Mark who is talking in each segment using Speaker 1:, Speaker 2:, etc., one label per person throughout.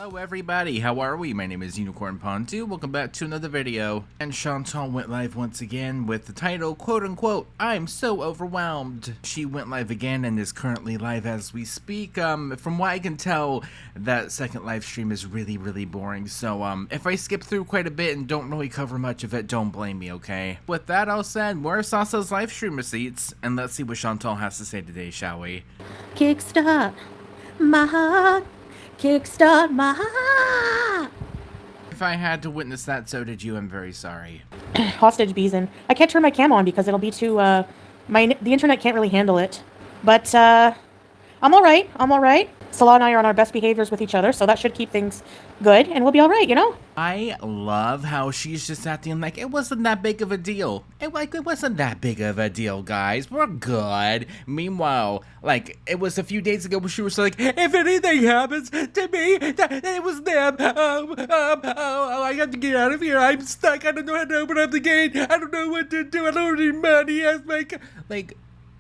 Speaker 1: Hello everybody, how are we? My name is Unicorn Pontu. Welcome back to another video. And Chantal went live once again with the title, quote unquote, I'm so overwhelmed. She went live again and is currently live as we speak. From what I can tell, that second live stream is really boring. So if I skip through quite a bit and don't really cover much of it, don't blame me, okay? With that all said, where's Sasa's live stream receipts? And let's see what Chantal has to say today, shall we?
Speaker 2: Kickstart my heart. Kickstart my heart.
Speaker 1: If I had to witness that, so did you. I'm very sorry.
Speaker 2: Hostage beeson. I can't turn my cam on because it'll be too, the internet can't really handle it. But, I'm alright. Salah and I are on our best behaviors with each other, so that should keep things good, and we'll be alright, you know?
Speaker 1: I love how she's just acting like it wasn't that big of a deal. It wasn't that big of a deal, guys. We're good. Meanwhile, it was a few days ago when she was like, if anything happens to me, it was them. I have to get out of here. I'm stuck. I don't know how to open up the gate. I don't know what to do. I don't have any money. I was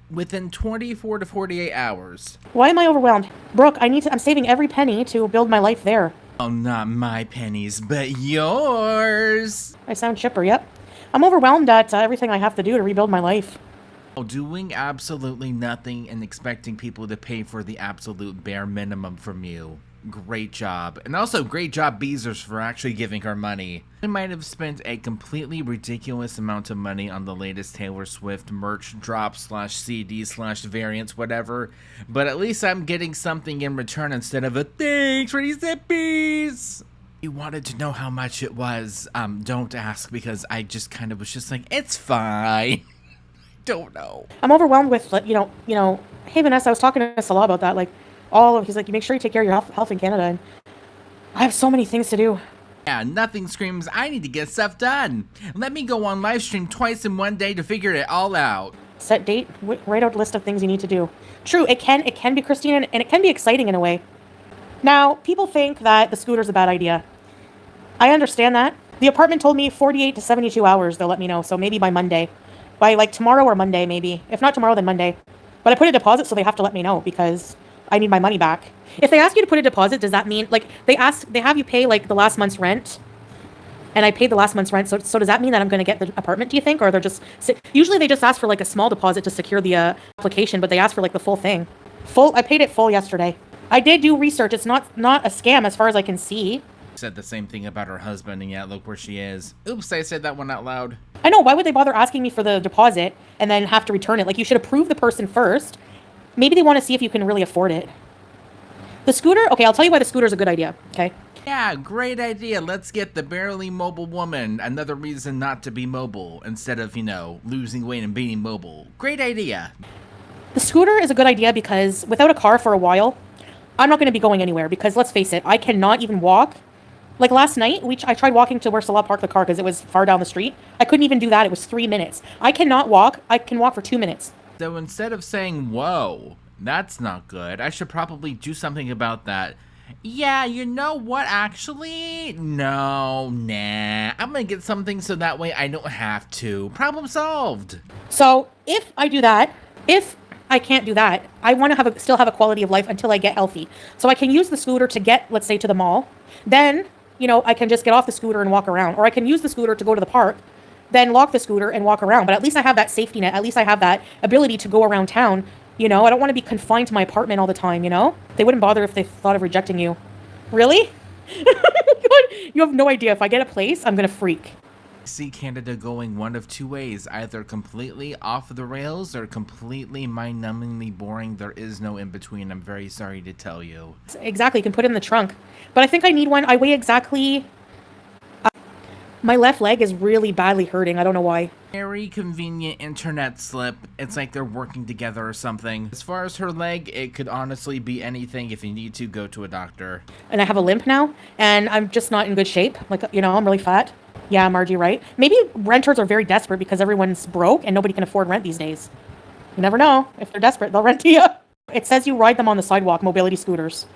Speaker 1: within 24 to 48 hours.
Speaker 2: Why am I overwhelmed? Brooke, I'm saving every penny to build my life there.
Speaker 1: Oh, not my pennies, but yours.
Speaker 2: I sound chipper, yep. I'm overwhelmed at everything I have to do to rebuild my life.
Speaker 1: Doing absolutely nothing and expecting people to pay for the absolute bare minimum from you. Great job. And also great job Beezers for actually giving her money. I might have spent a completely ridiculous amount of money on the latest Taylor Swift merch drop / CD / variants, whatever, but at least I'm getting something in return instead of a thanks for these zippies. You wanted to know how much it was, don't ask, because I just kind of was just like, it's fine. Don't know.
Speaker 2: I'm overwhelmed with, hey Vanessa, I was talking to Salah about that, he's like, you make sure you take care of your health in Canada, and I have so many things to do.
Speaker 1: Yeah, nothing screams, I need to get stuff done. Let me go on live stream twice in one day to figure it all out.
Speaker 2: Set date, write out a list of things you need to do. True, it can be, Christine, and it can be exciting in a way. Now, people think that the scooter's a bad idea. I understand that. The apartment told me 48 to 72 hours they'll let me know, so maybe by Monday. By, tomorrow or Monday, maybe. If not tomorrow, then Monday. But I put a deposit, so they have to let me know, because I need my money back. If they ask you to put a deposit, does that mean, they have you pay, the last month's rent? And I paid the last month's rent, so does that mean that I'm going to get the apartment, do you think? Or they're just, usually they just ask for, a small deposit to secure the application, but they ask for, the full thing. I paid it full yesterday. I did do research. It's not a scam as far as I can see.
Speaker 1: Said the same thing about her husband, and yet look where she is. Oops, I said that one out loud.
Speaker 2: I know, why would they bother asking me for the deposit and then have to return it? You should approve the person first. Maybe they want to see if you can really afford it. The scooter? Okay, I'll tell you why the scooter's a good idea, okay?
Speaker 1: Yeah, great idea. Let's get the barely mobile woman another reason not to be mobile instead of, losing weight and being mobile. Great idea.
Speaker 2: The scooter is a good idea because without a car for a while, I'm not going to be going anywhere because, let's face it, I cannot even walk. Last night, I tried walking to where Salah parked the car because it was far down the street. I couldn't even do that. It was 3 minutes. I cannot walk. I can walk for 2 minutes.
Speaker 1: So instead of saying, whoa, that's not good, I should probably do something about that. Yeah, you know what, actually? No, nah. I'm gonna get something so that way I don't have to. Problem solved.
Speaker 2: So if I do that, if I can't do that, I want to still have a quality of life until I get healthy. So I can use the scooter to get, let's say, to the mall. Then, I can just get off the scooter and walk around. Or I can use the scooter to go to the park, then lock the scooter and walk around. But at least I have that safety net. At least I have that ability to go around town. I don't want to be confined to my apartment all the time, They wouldn't bother if they thought of rejecting you. Really? You have no idea. If I get a place, I'm going to freak.
Speaker 1: See Canada going one of two ways, either completely off the rails or completely mind-numbingly boring. There is no in-between, I'm very sorry to tell you.
Speaker 2: Exactly, you can put it in the trunk. But I think I need one. I weigh exactly... my left leg is really badly hurting. I don't know why.
Speaker 1: Very convenient internet slip. It's like they're working together or something. As far as her leg, it could honestly be anything. If you need to, go to a doctor. And
Speaker 2: I have a limp now, and I'm just not in good shape. I'm really fat. Yeah, Margie, right? Maybe renters are very desperate because everyone's broke and nobody can afford rent these days. You never know. If they're desperate, they'll rent to you. It says you ride them on the sidewalk, mobility scooters.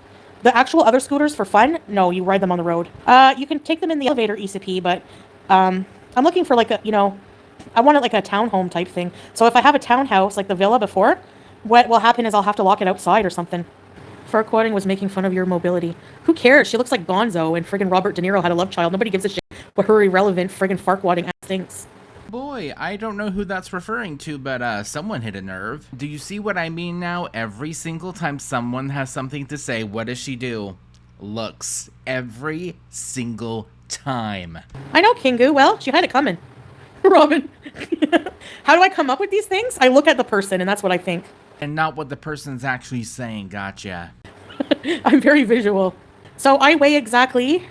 Speaker 2: The actual other scooters for fun? No, you ride them on the road. You can take them in the elevator, ECP, but I'm looking for I want it a townhome type thing. So if I have a townhouse, like the villa before, what will happen is I'll have to lock it outside or something. Farquaading was making fun of your mobility. Who cares? She looks like Gonzo, and friggin' Robert De Niro had a love child. Nobody gives a shit what her irrelevant friggin' Farquaading ass thinks.
Speaker 1: Boy, I don't know who that's referring to, but someone hit a nerve. Do you see what I mean now? Every single time someone has something to say, what does she do? Looks. Every single time.
Speaker 2: I know, Kingu. Well, she had it coming. Robin. How do I come up with these things? I look at the person, and that's what I think.
Speaker 1: And not what the person's actually saying. Gotcha.
Speaker 2: I'm very visual. So I weigh exactly...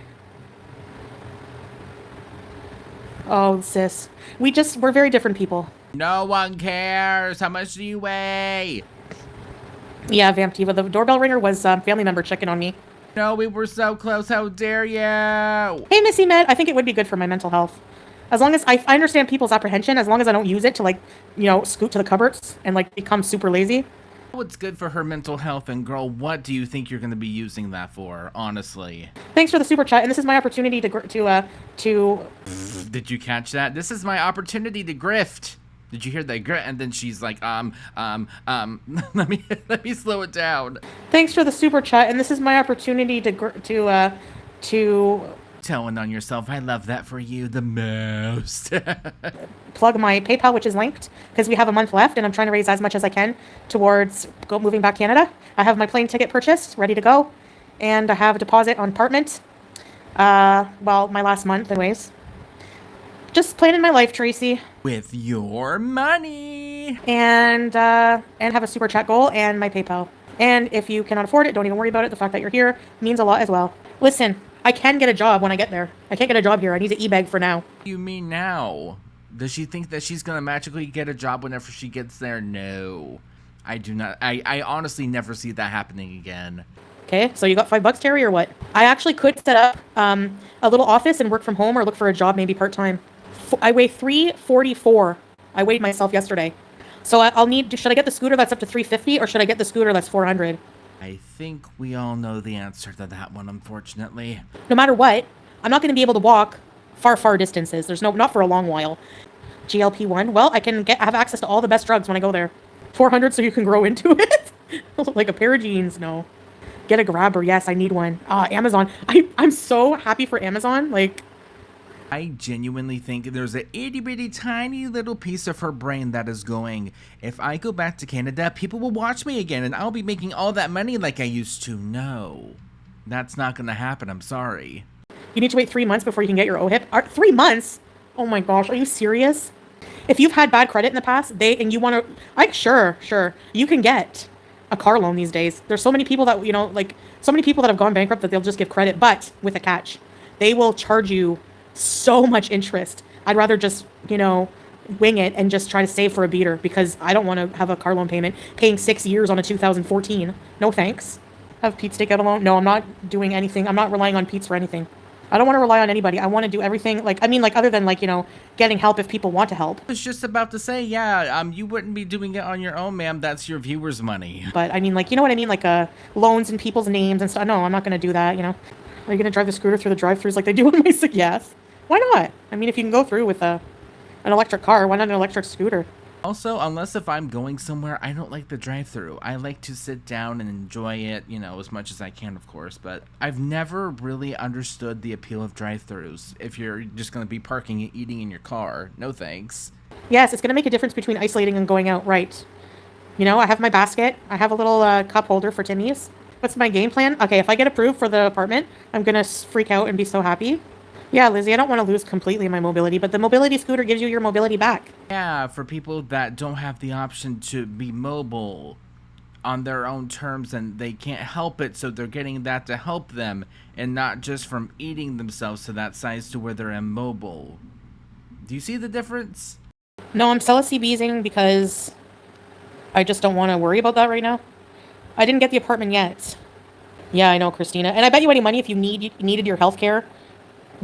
Speaker 2: Oh, sis. We're very different people.
Speaker 1: No one cares. How much do you weigh?
Speaker 2: Yeah, Vamptiva. The doorbell ringer was a family member checking on me.
Speaker 1: No, we were so close. How dare you?
Speaker 2: Hey, Missy Med. I think it would be good for my mental health. As long as I understand people's apprehension, as long as I don't use it to, like, you know, scoot to the cupboards and, like, become super lazy.
Speaker 1: What's good for her mental health, and girl, what do you think you're going to be using that for, honestly?
Speaker 2: Thanks for the super chat, and this is my opportunity to
Speaker 1: Did you catch that? This is my opportunity to grift. Did you hear that grit? And then she's like, let me slow it down.
Speaker 2: Thanks for the super chat, and this is my opportunity to
Speaker 1: Telling on yourself. I love that for you the most.
Speaker 2: plug my PayPal, which is linked, because we have a month left, and I'm trying to raise as much as I can towards moving back Canada. I have my plane ticket purchased, ready to go, and I have a deposit on apartment. Well, my last month, anyways. Just planning my life, Tracy.
Speaker 1: With your money.
Speaker 2: And have a super chat goal and my PayPal. And if you cannot afford it, don't even worry about it. The fact that you're here means a lot as well. Listen, I can get a job when I get there. I can't get a job here. I need to e-bag for now.
Speaker 1: What do you mean now? Does she think that she's going to magically get a job whenever she gets there? No. I do not. I honestly never see that happening again.
Speaker 2: Okay, so you got $5, Terry, or what? I actually could set up a little office and work from home or look for a job maybe part-time. I weigh 344. I weighed myself yesterday. So I'll need, should I get the scooter that's up to 350 or should I get the scooter that's 400?
Speaker 1: I think we all know the answer to that one, unfortunately.
Speaker 2: No matter what, I'm not going to be able to walk far distances. There's not for a long while. GLP-1, well, I can have access to all the best drugs when I go there. 400 so you can grow into it? Like a pair of jeans, no. Get a grabber, yes, I need one. Amazon. I'm so happy for Amazon, like...
Speaker 1: I genuinely think there's an itty-bitty tiny little piece of her brain that is going, if I go back to Canada, people will watch me again and I'll be making all that money like I used to. No, that's not going to happen. I'm sorry.
Speaker 2: You need to wait 3 months before you can get your OHIP? 3 months? Oh my gosh, are you serious? If you've had bad credit in the past, sure, you can get a car loan these days. There's so many people that, so many people that have gone bankrupt that they'll just give credit, but with a catch. They will charge you so much interest. I'd rather just, wing it and just try to save for a beater because I don't want to have a car loan payment paying 6 years on a 2014. No thanks. Have Pete's take out a loan? No, I'm not doing anything. I'm not relying on Pete's for anything. I don't want to rely on anybody. I want to do everything, other than, getting help if people want to help.
Speaker 1: I was just about to say, yeah, you wouldn't be doing it on your own, ma'am. That's your viewers' money.
Speaker 2: But, you know what I mean? Loans in people's names and stuff. No, I'm not going to do that, Are you going to drive the scooter through the drive-thrus like they do on my... Yes. Why not? I mean, if you can go through with an electric car, why not an electric scooter?
Speaker 1: Also, unless if I'm going somewhere, I don't like the drive-thru. I like to sit down and enjoy it, as much as I can, of course. But I've never really understood the appeal of drive-thrus. If you're just going to be parking and eating in your car, no thanks.
Speaker 2: Yes, it's going to make a difference between isolating and going out, right? I have my basket. I have a little cup holder for Timmy's. What's my game plan? Okay, if I get approved for the apartment, I'm going to freak out and be so happy. Yeah, Lizzie, I don't want to lose completely my mobility, but the mobility scooter gives you your mobility back.
Speaker 1: Yeah, for people that don't have the option to be mobile on their own terms and they can't help it, so they're getting that to help them and not just from eating themselves to that size to where they're immobile. Do you see the difference?
Speaker 2: No, I'm CBZing because I just don't want to worry about that right now. I didn't get the apartment yet. Yeah, I know, Christina. And I bet you any money if you needed your health care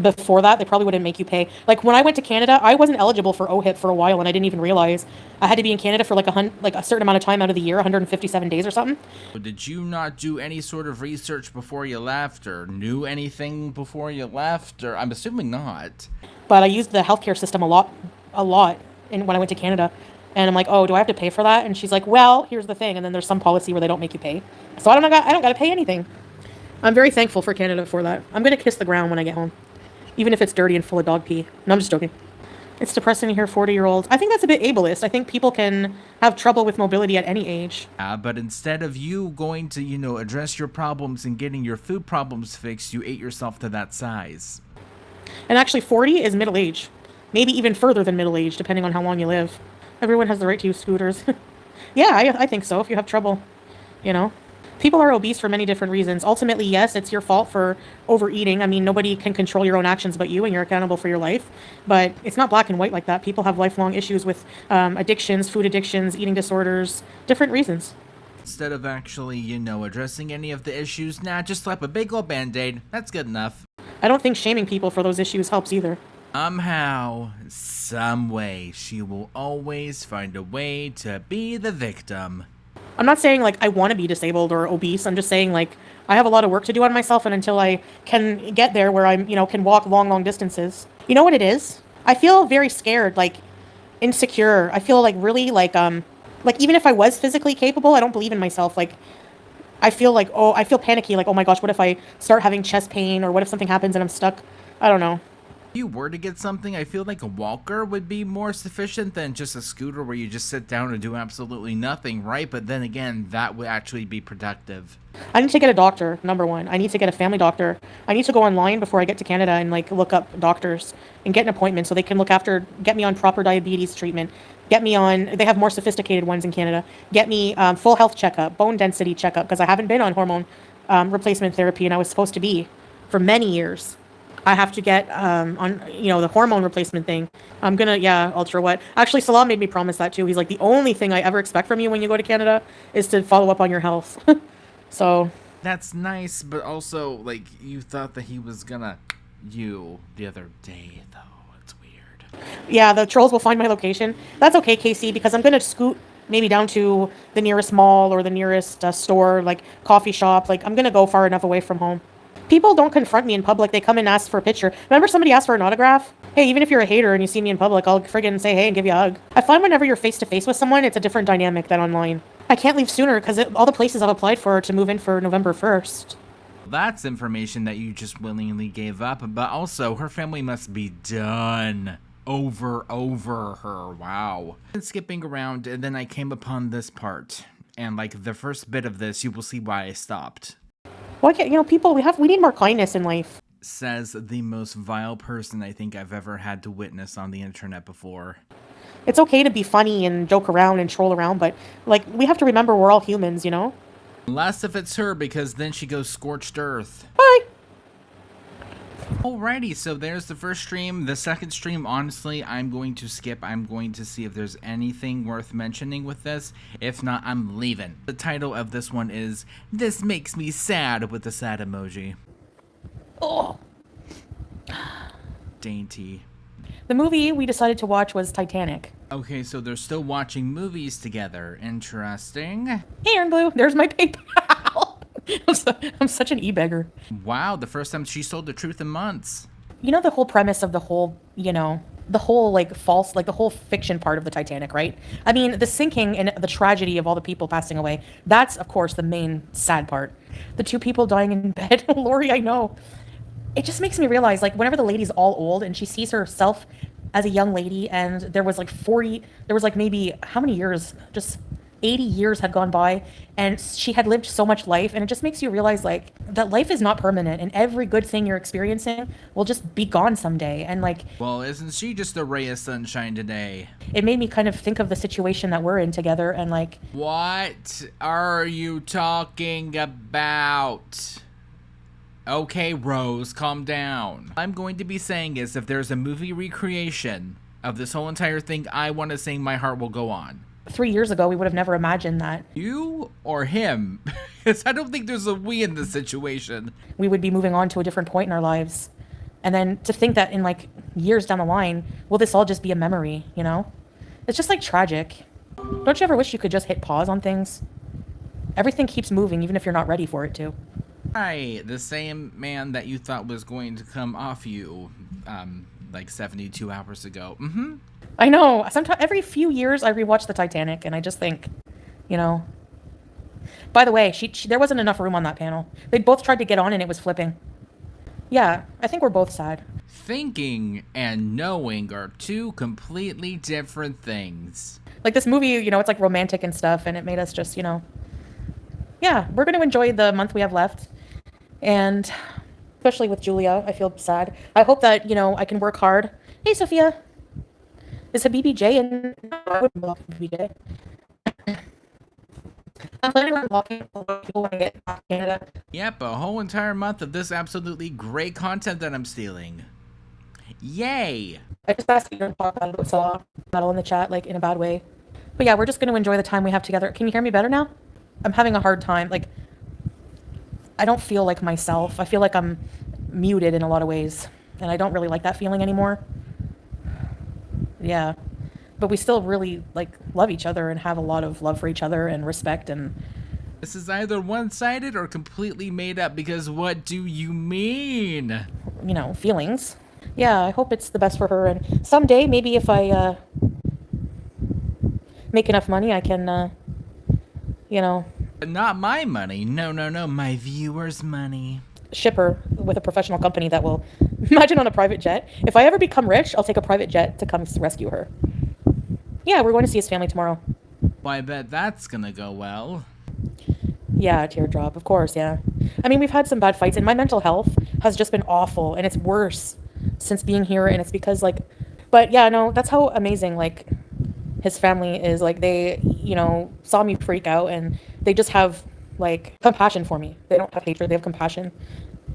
Speaker 2: before that, they probably wouldn't make you pay. Like when I went to Canada, I wasn't eligible for OHIP for a while and I didn't even realize I had to be in Canada for a certain amount of time out of the year, 157 days or something.
Speaker 1: Did you not do any sort of research before you left or knew anything before you left? Or I'm assuming not.
Speaker 2: But I used the healthcare system a lot when I went to Canada. And I'm like, oh, do I have to pay for that? And she's like, well, here's the thing. And then there's some policy where they don't make you pay. So I don't got to pay anything. I'm very thankful for Canada for that. I'm going to kiss the ground when I get home, even if it's dirty and full of dog pee. No, I'm just joking. It's depressing to hear 40-year-olds. I think that's a bit ableist. I think people can have trouble with mobility at any age.
Speaker 1: But instead of you going to, address your problems and getting your food problems fixed, you ate yourself to that size.
Speaker 2: And actually, 40 is middle age. Maybe even further than middle age, depending on how long you live. Everyone has the right to use scooters. Yeah, I think so, if you have trouble, People are obese for many different reasons. Ultimately, yes, it's your fault for overeating. I mean, nobody can control your own actions but you, and you're accountable for your life. But it's not black and white like that. People have lifelong issues with addictions, food addictions, eating disorders, different reasons.
Speaker 1: Instead of actually, addressing any of the issues, just slap a big old Band-Aid. That's good enough.
Speaker 2: I don't think shaming people for those issues helps either.
Speaker 1: Somehow, some way, she will always find a way to be the victim.
Speaker 2: I'm not saying, I want to be disabled or obese. I'm just saying, I have a lot of work to do on myself, and until I can get there where I'm, can walk long distances. You know what it is? I feel very scared, insecure. I feel really, even if I was physically capable, I don't believe in myself. I feel I feel panicky, oh my gosh, what if I start having chest pain, or what if something happens and I'm stuck? I don't know.
Speaker 1: If you were to get something, I feel like a walker would be more sufficient than just a scooter where you just sit down and do absolutely nothing, right? But then again, that would actually be productive.
Speaker 2: I need to get a doctor, number one. I need to get a family doctor. I need to go online before I get to Canada and look up doctors and get an appointment so they can get me on proper diabetes treatment. They have more sophisticated ones in Canada. Get me full health checkup, bone density checkup, because I haven't been on hormone replacement therapy, and I was supposed to be for many years. I have to get on, the hormone replacement thing. I'm gonna, ultra what? Actually, Salah made me promise that too. He's like, the only thing I ever expect from you when you go to Canada is to follow up on your health. So.
Speaker 1: That's nice, but also, you thought that he was gonna the other day, though. It's weird.
Speaker 2: Yeah, the trolls will find my location. That's okay, Casey, because I'm gonna scoot maybe down to the nearest mall or the nearest store, coffee shop. I'm gonna go far enough away from home. People don't confront me in public. They come and ask for a picture. Remember somebody asked for an autograph? Hey, even if you're a hater and you see me in public, I'll friggin' say hey and give you a hug. I find whenever you're face-to-face with someone, it's a different dynamic than online. I can't leave sooner because all the places I've applied for are to move in for November 1st.
Speaker 1: That's information that you just willingly gave up, but also her family must be done over her. Wow. And skipping around, and then I came upon this part. And the first bit of this, you will see why I stopped.
Speaker 2: Why can't, people, we need more kindness in life.
Speaker 1: Says the most vile person I think I've ever had to witness on the internet before.
Speaker 2: It's okay to be funny and joke around and troll around, but, we have to remember we're all humans,
Speaker 1: Unless if it's her, because then she goes scorched earth.
Speaker 2: Bye!
Speaker 1: Alrighty, so there's the first stream. The second stream, honestly, I'm going to skip. I'm going to see if there's anything worth mentioning with this. If not, I'm leaving. The title of this one is, This Makes Me Sad, with the sad emoji.
Speaker 2: Oh.
Speaker 1: Dainty.
Speaker 2: The movie we decided to watch was Titanic.
Speaker 1: Okay, so they're still watching movies together. Interesting.
Speaker 2: Hey, Aaron Blue, there's my PayPal. I'm such an e-beggar.
Speaker 1: Wow, the first time she sold the truth in months.
Speaker 2: The whole premise of the whole, the whole, false, the whole fiction part of the Titanic, right? I mean, the sinking and the tragedy of all the people passing away, that's, of course, the main sad part. The two people dying in bed, Lori, I know. It just makes me realize, whenever the lady's all old and she sees herself as a young lady, and there was, maybe, how many years? Just 80 years had gone by, and she had lived so much life, and it just makes you realize, that life is not permanent, and every good thing you're experiencing will just be gone someday, and,
Speaker 1: Well, isn't she just a ray of sunshine today?
Speaker 2: It made me kind of think of the situation that we're in together, and,
Speaker 1: What are you talking about? Okay, Rose, calm down. What I'm going to be saying is, if there's a movie recreation of this whole entire thing, I want to sing My Heart Will Go On.
Speaker 2: 3 years ago, we would have never imagined that.
Speaker 1: You or him? Because I don't think there's a we in this situation.
Speaker 2: We would be moving on to a different point in our lives. And then to think that in years down the line, will this all just be a memory, It's just tragic. Don't you ever wish you could just hit pause on things? Everything keeps moving even if you're not ready for it to.
Speaker 1: Hi, the same man that you thought was going to come off you, 72 hours ago.
Speaker 2: I know. Sometimes every few years I rewatch the Titanic and I just think, you know. By the way, there wasn't enough room on that panel. They both tried to get on and it was flipping. Yeah, I think we're both sad.
Speaker 1: Thinking and knowing are two completely different things.
Speaker 2: Like this movie, you know, it's like romantic and stuff, and it made us just, you know. Yeah, we're going to enjoy the month we have left. And especially with Julia, I feel sad. I hope that, you know, I can work hard. Hey, Sophia. Is Habibi J in? No, I wouldn't block Habibi J. I'm planning on blocking people when I get back to Canada.
Speaker 1: Yep, a whole entire month of this absolutely great content that I'm stealing. Yay!
Speaker 2: I just asked you to talk about saw metal in the chat, like in a bad way. But yeah, we're just going to enjoy the time we have together. Can you hear me better now? I'm having a hard time. Like, I don't feel like myself. I feel like I'm muted in a lot of ways. And I don't really like that feeling anymore. Yeah. But we still really, like, love each other and have a lot of love for each other and respect. And
Speaker 1: this is either one-sided or completely made up, because what do you mean?
Speaker 2: You know, feelings. Yeah, I hope it's the best for her. And someday, maybe if I make enough money, I can, you know.
Speaker 1: Not my money. No, my viewers' money.
Speaker 2: Ship her with a professional company that will, imagine on a private jet. If I ever become rich, I'll take a private jet to come rescue her. Yeah, we're going to see his family tomorrow.
Speaker 1: Well, I bet that's gonna go well.
Speaker 2: Yeah, teardrop, of course, yeah. I mean, we've had some bad fights, and my mental health has just been awful, and it's worse since being here, and it's because, like, but yeah, no, that's how amazing, like, his family is. Like, they, you know, saw me freak out, and they just have, like, compassion for me. They don't have hatred, they have compassion,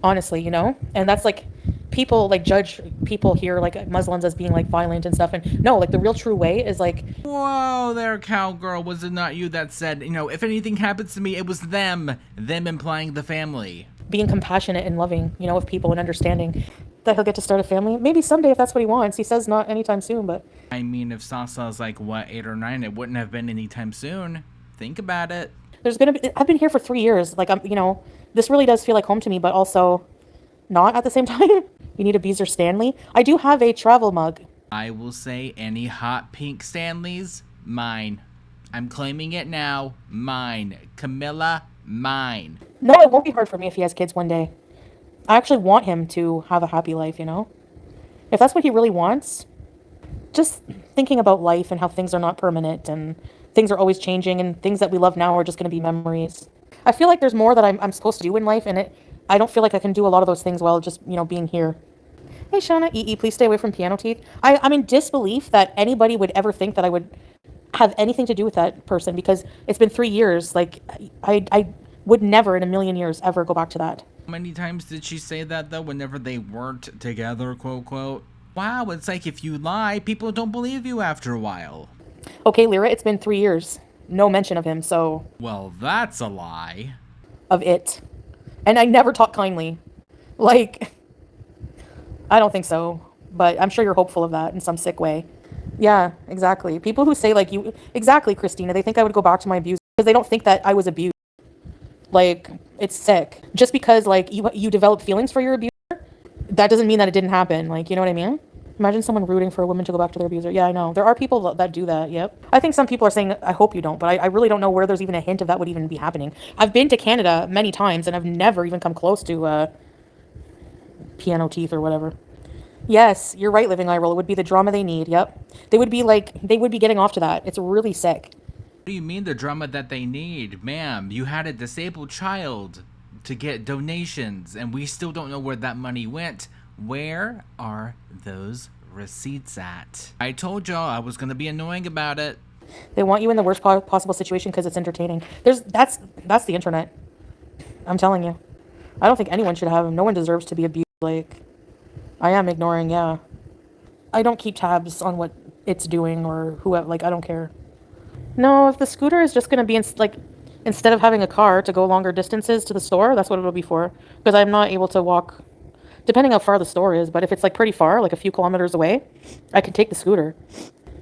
Speaker 2: honestly, you know? And that's, like, people, like, judge people here, like, Muslims as being, like, violent and stuff, and no, like, the real true way is, like...
Speaker 1: Whoa there, cowgirl, was it not you that said, you know, if anything happens to me, it was them implying the family?
Speaker 2: Being compassionate and loving, you know, of people and understanding that he'll get to start a family. Maybe someday if that's what he wants. He says not anytime soon, but...
Speaker 1: I mean, if Sasa's like, what, 8 or 9, it wouldn't have been anytime soon. Think about it.
Speaker 2: There's gonna be... I've been here for 3 years. Like, I'm, you know, this really does feel like home to me, but also not at the same time. You need a Beezer Stanley. I do have a travel mug.
Speaker 1: I will say any hot pink Stanleys, mine. I'm claiming it now. Mine. Camilla, mine.
Speaker 2: No, it won't be hard for me if he has kids one day. I actually want him to have a happy life, you know? If that's what he really wants, just thinking about life and how things are not permanent and things are always changing and things that we love now are just going to be memories. I feel like there's more that I'm supposed to do in life, and I don't feel like I can do a lot of those things while just, you know, being here. Hey, Shauna, EE, please stay away from piano teeth. I'm in disbelief that anybody would ever think that I would have anything to do with that person, because it's been 3 years. Like, I would never in a million years ever go back to that.
Speaker 1: How many times did she say that, though, whenever they weren't together, quote, quote? Wow, it's like if you lie, people don't believe you after a while.
Speaker 2: Okay, Lyra, it's been 3 years. No mention of him, so...
Speaker 1: Well, that's a lie.
Speaker 2: Of it. And I never talk kindly. Like, I don't think so. But I'm sure you're hopeful of that in some sick way. Yeah, exactly. People who say, like, you... Exactly, Christina. They think I would go back to my abuse because they don't think that I was abused. Like, it's sick. Just because, like, you develop feelings for your abuser, that doesn't mean that it didn't happen. Like, you know what I mean? Imagine someone rooting for a woman to go back to their abuser. Yeah, I know. There are people that do that, yep. I think some people are saying, I hope you don't, but I really don't know where there's even a hint of that would even be happening. I've been to Canada many times, and I've never even come close to piano teeth or whatever. Yes, you're right, Living Iroll. It would be the drama they need, yep. They would be getting off to that. It's really sick.
Speaker 1: What do you mean the drama that they need? Ma'am, you had a disabled child to get donations, and we still don't know where that money went. Where are those receipts at? I told y'all I was going to be annoying about it.
Speaker 2: They want you in the worst possible situation because it's entertaining. That's the internet. I'm telling you. I don't think anyone should have them. No one deserves to be abused. Like, I am ignoring, yeah. I don't keep tabs on what it's doing or who, like, I don't care. No, if the scooter is just going to be, instead of having a car to go longer distances to the store, that's what it'll be for. Because I'm not able to walk, depending how far the store is, but if it's, like, pretty far, like a few kilometers away, I can take the scooter.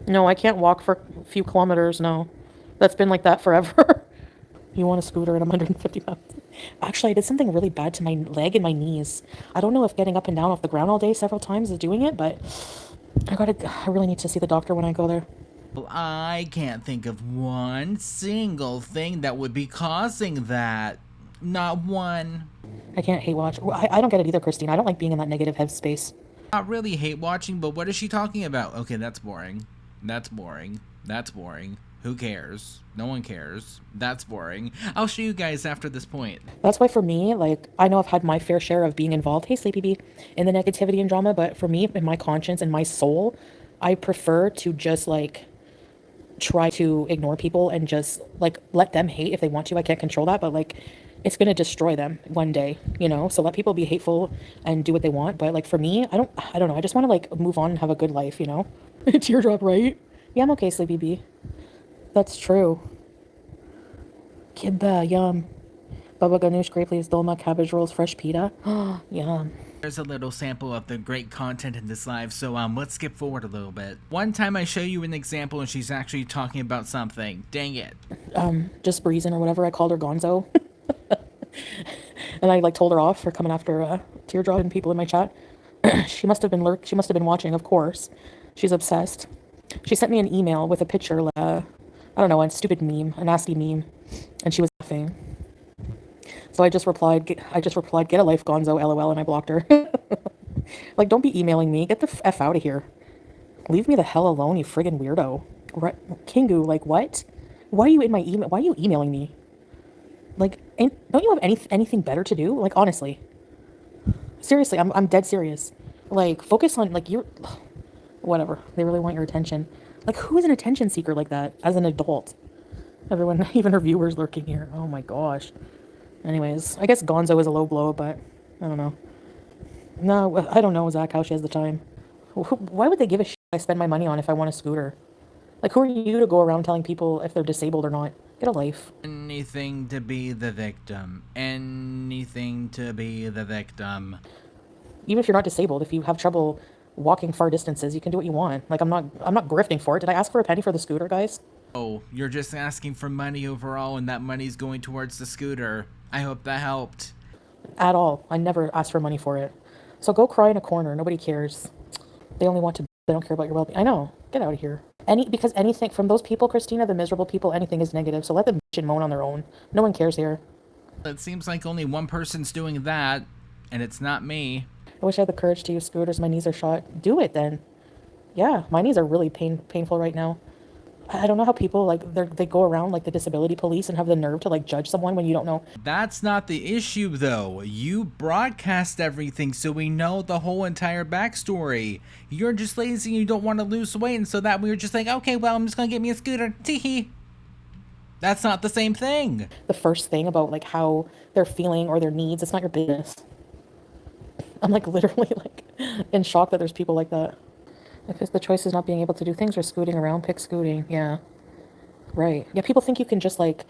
Speaker 2: No, I can't walk for a few kilometers, no. That's been like that forever. You want a scooter and I'm 150 pounds. Actually, I did something really bad to my leg and my knees. I don't know if getting up and down off the ground all day several times is doing it, but I really need to see the doctor when I go there.
Speaker 1: Well, I can't think of one single thing that would be causing that. Not one.
Speaker 2: I can't hate watch. I don't get it either, Christine. I don't like being in that negative headspace.
Speaker 1: Not really hate watching, but what is she talking about? Okay, that's boring. That's boring. That's boring. Who cares? No one cares. That's boring. I'll show you guys after this point.
Speaker 2: That's why for me, like, I know I've had my fair share of being involved, hey, Sleepy Bee, in the negativity and drama, but for me, in my conscience and my soul, I prefer to just, like, try to ignore people and just, like, let them hate if they want to. I can't control that, but, like, it's going to destroy them one day, you know? So let people be hateful and do what they want. But, like, for me, I don't know. I just want to, like, move on and have a good life, you know? Teardrop, right? Yeah, I'm okay, Sleepy Bee. That's true. Kibba, yum. Baba ganoush, grape leaves, dolma, cabbage rolls, fresh pita. Yum.
Speaker 1: There's a little sample of the great content in this live, so let's skip forward a little bit. One time I show you an example and she's actually talking about something. Dang it.
Speaker 2: Just breezing or whatever. I called her Gonzo. And I, like, told her off for coming after Teardrop and people in my chat. She must have been watching, of course. She's obsessed. She sent me an email with a picture, I don't know, a stupid meme, a nasty meme, and she was laughing. So I just replied, get a life, Gonzo, LOL, and I blocked her. Like, don't be emailing me. Get the F out of here. Leave me the hell alone, you friggin' weirdo. Kingu, like, what? Why are you in my email? Why are you emailing me? Like, don't you have anything better to do? Like, honestly. Seriously, I'm dead serious. Like, focus on, like, whatever. They really want your attention. Like, who is an attention seeker like that as an adult? Everyone, even her viewers lurking here. Oh my gosh. Anyways, I guess Gonzo is a low blow, but I don't know. No, I don't know, Zach, how she has the time. Why would they give a shit I spend my money on if I want a scooter? Like, who are you to go around telling people if they're disabled or not? Get a life.
Speaker 1: Anything to be the victim. Anything to be the victim.
Speaker 2: Even if you're not disabled, if you have trouble walking far distances, you can do what you want. Like, I'm not grifting for it. Did I ask for a penny for the scooter, guys?
Speaker 1: Oh, you're just asking for money overall and that money's going towards the scooter. I hope that helped.
Speaker 2: At all. I never asked for money for it. So go cry in a corner. Nobody cares. They only want to, they don't care about your well-being. I know. Get out of here. Because anything from those people, Christina, the miserable people, anything is negative. So let them bitch and moan on their own. No one cares here.
Speaker 1: It seems like only one person's doing that, and it's not me.
Speaker 2: I wish I had the courage to use scooters. My knees are shot. Do it then. Yeah, my knees are really painful right now. I don't know how people, like, they go around like the disability police and have the nerve to, like, judge someone when you don't know.
Speaker 1: That's not the issue, though. You broadcast everything so we know the whole entire backstory. You're just lazy and you don't want to lose weight, and so that we were just like, okay, well, I'm just gonna get me a scooter. Teehee. That's not the same thing.
Speaker 2: The first thing about, like, how they're feeling or their needs, it's not your business. I'm, like, literally, like, in shock that there's people like that. If the choice is not being able to do things or scooting around, pick scooting. Yeah. Right. Yeah, people think you can just, like,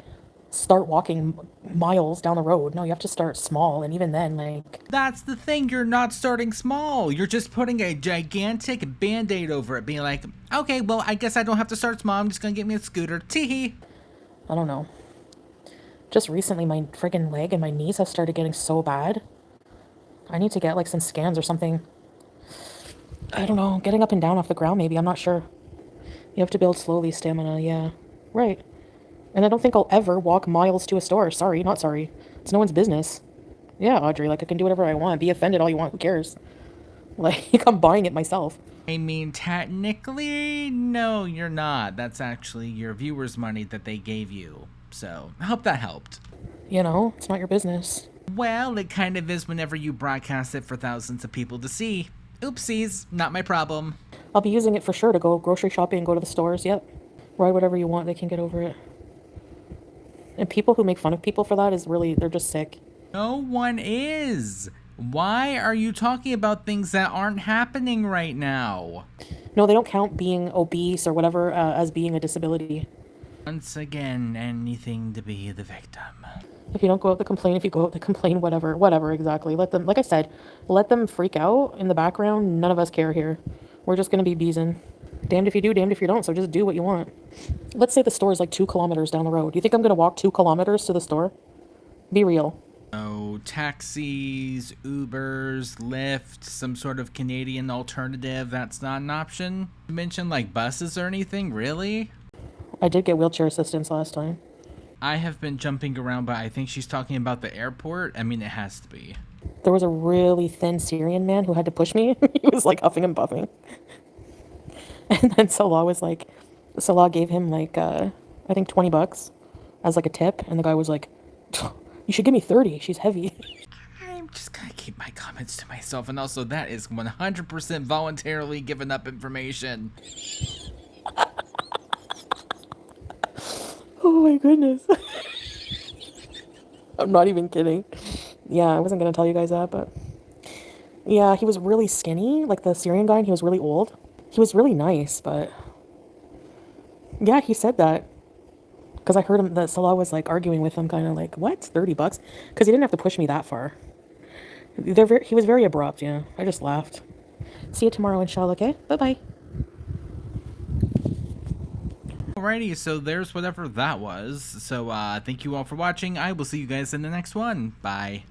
Speaker 2: start walking miles down the road. No, you have to start small, and even then, like...
Speaker 1: That's the thing, you're not starting small. You're just putting a gigantic band-aid over it, being like, okay, well, I guess I don't have to start small, I'm just gonna get me a scooter. Teehee.
Speaker 2: I don't know. Just recently, my friggin' leg and my knees have started getting so bad. I need to get, like, some scans or something. I don't know, getting up and down off the ground maybe, I'm not sure. You have to build slowly, stamina, yeah. Right. And I don't think I'll ever walk miles to a store. Sorry, not sorry. It's no one's business. Yeah, Audrey, like, I can do whatever I want. Be offended all you want, who cares? Like, I'm buying it myself.
Speaker 1: I mean, technically, no, you're not. That's actually your viewers' money that they gave you. So, I hope that helped.
Speaker 2: You know, it's not your business.
Speaker 1: Well, it kind of is whenever you broadcast it for thousands of people to see. Oopsies, not my problem.
Speaker 2: I'll be using it for sure to go grocery shopping and go to the stores, yep. Ride whatever you want, they can get over it. And people who make fun of people for that is really, they're just sick.
Speaker 1: No one is. Why are you talking about things that aren't happening right now?
Speaker 2: No, they don't count being obese or whatever as being a disability.
Speaker 1: Once again, anything to be the victim.
Speaker 2: If you don't go out to complain, if you go out to complain, whatever, exactly. Let them, like I said, let them freak out in the background. None of us care here. We're just going to be beezing. Damned if you do, damned if you don't, so just do what you want. Let's say the store is like 2 kilometers down the road. Do you think I'm going to walk 2 kilometers to the store? Be real.
Speaker 1: Oh, taxis, Ubers, Lyft, some sort of Canadian alternative, that's not an option? You mentioned like buses or anything, really?
Speaker 2: I did get wheelchair assistance last time.
Speaker 1: I have been jumping around, but I think she's talking about the airport. I mean, it has to be.
Speaker 2: There was a really thin Syrian man who had to push me. He was like huffing and puffing. And then Salah gave him like, I think $20 as like a tip. And the guy was like, you should give me 30. She's heavy.
Speaker 1: I'm just gonna keep my comments to myself, and also that is 100% voluntarily given up information.
Speaker 2: Oh my goodness. I'm not even kidding. Yeah, I wasn't gonna tell you guys that, but yeah, he was really skinny, like the Syrian guy, and he was really old. He was really nice, but yeah, he said that because I heard him that Salah was like arguing with him, kind of like, what, $30? Because he didn't have to push me that far. He was very abrupt. Yeah, I just laughed. See you tomorrow, inshallah. Okay, bye.
Speaker 1: Alrighty, so there's whatever that was. So thank you all for watching. I will see you guys in the next one. Bye.